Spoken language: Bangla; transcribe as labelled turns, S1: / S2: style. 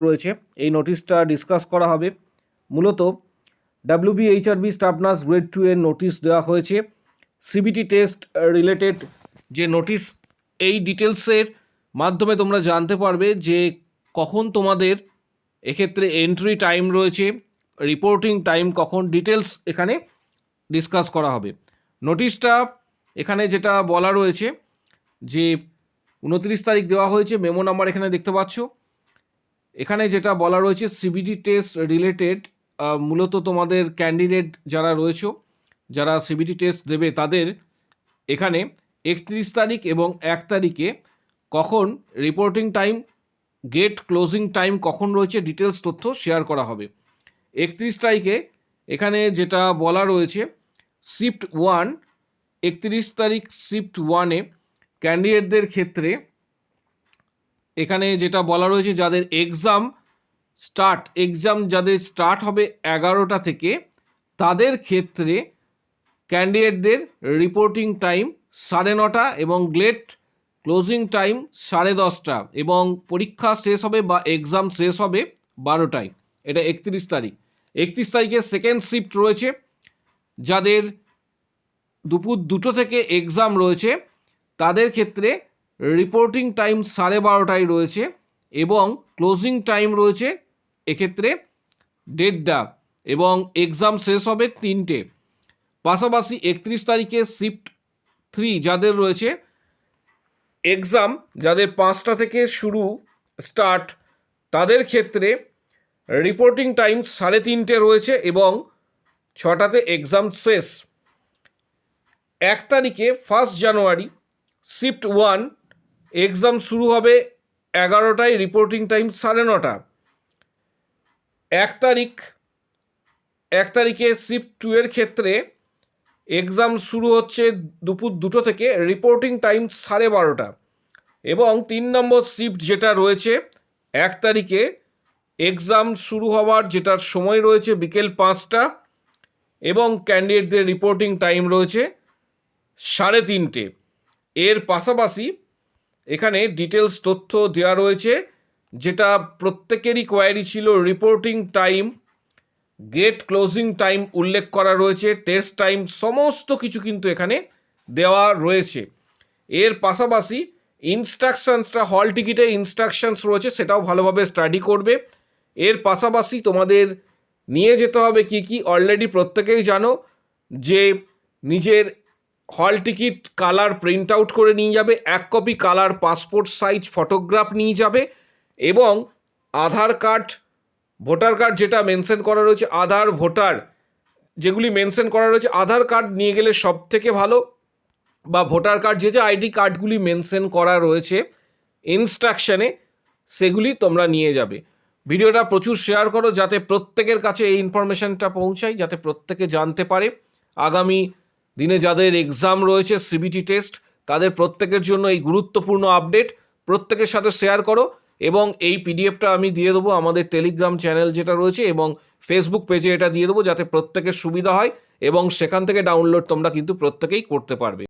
S1: রয়েছে এই নোটিশটা ডিসকাস করা হবে। মূলত ডাব্লিউবিএইচআরবি স্টাফ নার্স গ্রেড 2 এর নোটিশ দেওয়া হয়েছে। সিবিটি টেস্ট রিলেটেড যে নোটিশ, এই ডিটেলসের মাধ্যমে তোমরা জানতে পারবে যে কখন তোমাদের এক্ষেত্রে এন্ট্রি টাইম রয়েছে, রিপোর্টিং টাইম কখন, ডিটেলস এখানে ডিসকাস করা হবে। নোটিশটা এখানে যেটা বলা রয়েছে যে 29 তারিখ দেওয়া হয়েছে, মেমো নাম্বার এখানে দেখতে পাচ্ছ। এখানে যেটা বলা রয়েছে সিবিটি টেস্ট রিলেটেড, মূলত তোমাদের ক্যান্ডিডেট যারা রয়েছে, যারা সিবিটি টেস্ট দেবে, তাদের এখানে 31 তারিখ এবং 1 তারিখে কখন reporting time, gate closing time কখন রয়েছে, ডিটেলস তথ্য শেয়ার করা হবে। 31 তারিখে এখানে যেটা বলা রয়েছে শিফট 1, 31 তারিখ শিফট 1-এ ক্যান্ডিডেটদের ক্ষেত্রে এখানে যেটা বলা রয়েছে যাদের এক্সাম যাদের স্টার্ট হবে 11টা থেকে, তাদের ক্ষেত্রে ক্যান্ডিডেটদের রিপোর্টিং টাইম 9:30 এবং গেট ক্লোজিং টাইম 10:30, এবং পরীক্ষা শেষ হবে বা এক্সাম শেষ হবে 12টায়। এটা 31 তারিখ। 31 তারিখে সেকেন্ড শিফট রয়েছে, যাদের দুপুর 2টো থেকে এক্সাম রয়েছে, তাদের ক্ষেত্রে রিপোর্টিং টাইম 12:30টায় রয়েছে এবং ক্লোজিং টাইম রয়েছে এক্ষেত্রে 1:30, এবং এক্সাম শেষ হবে 3টে। পাশাপাশি 31 তারিখে শিফট 3 যাদের রয়েছে, এক্সাম যাদের 5টা থেকে শুরু স্টার্ট, তাদের ক্ষেত্রে রিপোর্টিং টাইম 3:30 রয়েছে এবং 6টাতে এক্সাম শেষ। 1 তারিখে 1 জানুয়ারি শিফট 1, এক্সাম শুরু হবে 11টায়, রিপোর্টিং টাইম 9:30। 1 তারিখে শিফট 2 এর ক্ষেত্রে এক্সাম শুরু হচ্ছে দুপুর 2টো থেকে, রিপোর্টিং টাইম 12:30, এবং 3 নম্বর শিফট যেটা রয়েছে 1 তারিখে এক্সাম শুরু হওয়ার যেটার সময় রয়েছে বিকেল 5টা, এবং ক্যান্ডিডেটদের রিপোর্টিং টাইম রয়েছে 3:30। এর পাশাপাশি এখানে ডিটেলস তথ্য দেওয়া রয়েছে, যেটা প্রত্যেকেরই কোয়ারি ছিল। Reporting time, gate closing time উল্লেখ করা রয়েছে, টেস্ট টাইম, সমস্ত কিছু কিন্তু এখানে দেওয়া রয়েছে। এর পাশাপাশি ইনস্ট্রাকশনসটা, হল টিকিটে ইনস্ট্রাকশনস রয়েছে, সেটাও ভালোভাবে স্টাডি করবে। এর পাশাপাশি তোমাদের নিয়ে যেতে হবে কি কি, অলরেডি প্রত্যেকেই জানো যে নিজের হল টিকিট কালার প্রিন্ট আউট করে নিয়ে যাবে, 1 copy colour passport size photograph নিয়ে যাবে, এবং আধার কার্ড, ভোটার কার্ড যেটা মেনশন করা রয়েছে, আধার, ভোটার যেগুলি মেনশন করা রয়েছে, আধার কার্ড নিয়ে গেলে সব থেকে ভালো, বা ভোটার কার্ড, যে আইডি কার্ডগুলি মেনশন করা রয়েছে ইনস্ট্রাকশনে, সেগুলি তোমরা নিয়ে যাবে। ভিডিওটা প্রচুর শেয়ার করো যাতে প্রত্যেকের কাছে এই ইনফরমেশনটা পৌঁছায়, যাতে প্রত্যেকে জানতে পারে। আগামী দিনে যাদের এক্সাম রয়েছে সিবিটি টেস্ট, তাদের প্রত্যেকের জন্য এই গুরুত্বপূর্ণ আপডেট প্রত্যেকের সাথে শেয়ার করো, এবং এই পিডিএফটা আমি দিয়ে দেবো আমাদের টেলিগ্রাম চ্যানেল যেটা রয়েছে এবং ফেসবুক পেজে এটা দিয়ে দেবো, যাতে প্রত্যেকের সুবিধা হয় এবং সেখান থেকে ডাউনলোড তোমরা কিন্তু প্রত্যেকেই করতে পারবে।